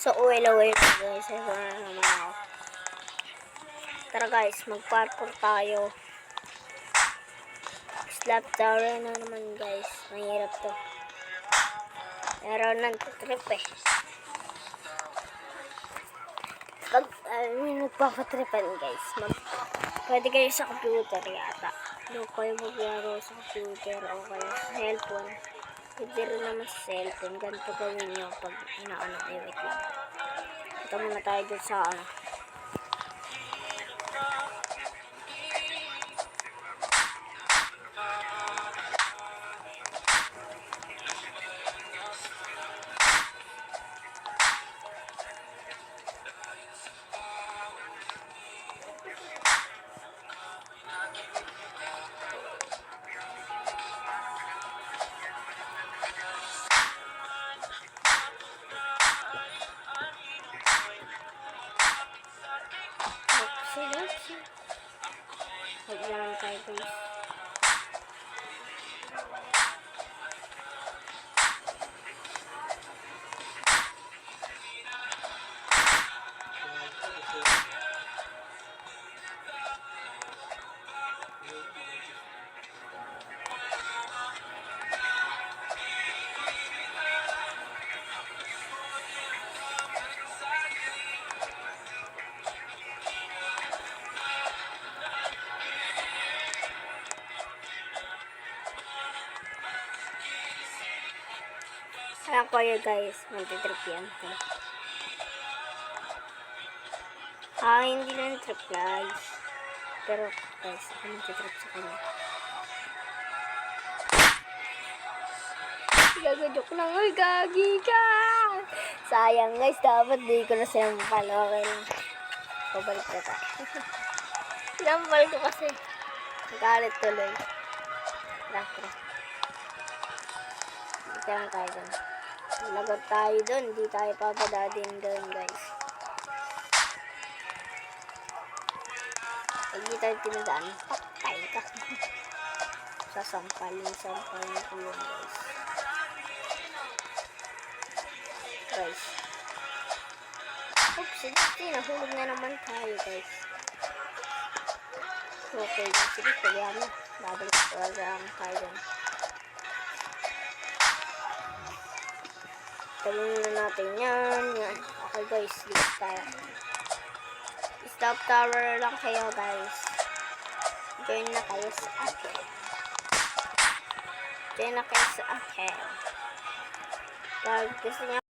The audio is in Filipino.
So, uwi-away na guys. Ito na naman ako. Tara guys, mag-parkour tayo. Slap tower na naman guys. Mahirap to. Meron ng trip eh. Pag nagpapatripan guys, pwede kayo sa computer yata. Doon kayo maglaro sa computer o kaya sa cellphone. Pwede rin naman sa cellphone. Ganito gawin nyo pag inaano kayo. Wait lang. Ito muna tayo dun sa ano. Maglalang tayo guys. Alam ko yun guys, mag-trip yan. Hindi na trip guys. Pero guys, ako mag-trip sa kanya. Gagadok lang, ay gagi ka! Sayang guys, dapat di ko na sinampal. Okay lang. Pabalik na tayo. Sinampal ko kasi. Nagalit tuloy. Tara. Dito lang tayo dun. Lagot tayo dun. Hindi tayo papadadin dun guys. Pag di tayo tinadaan, patay ka. Sasampal ko yun guys. Guys. Oops, nahulog na naman tayo guys. Okay guys, sige, pagyan na. Babalik ko lang tayo dun. Talong na natin yan. Okay guys, dito tayo. Stop tower lang kayo guys. Join na kayo sa akin. Pag gusto niya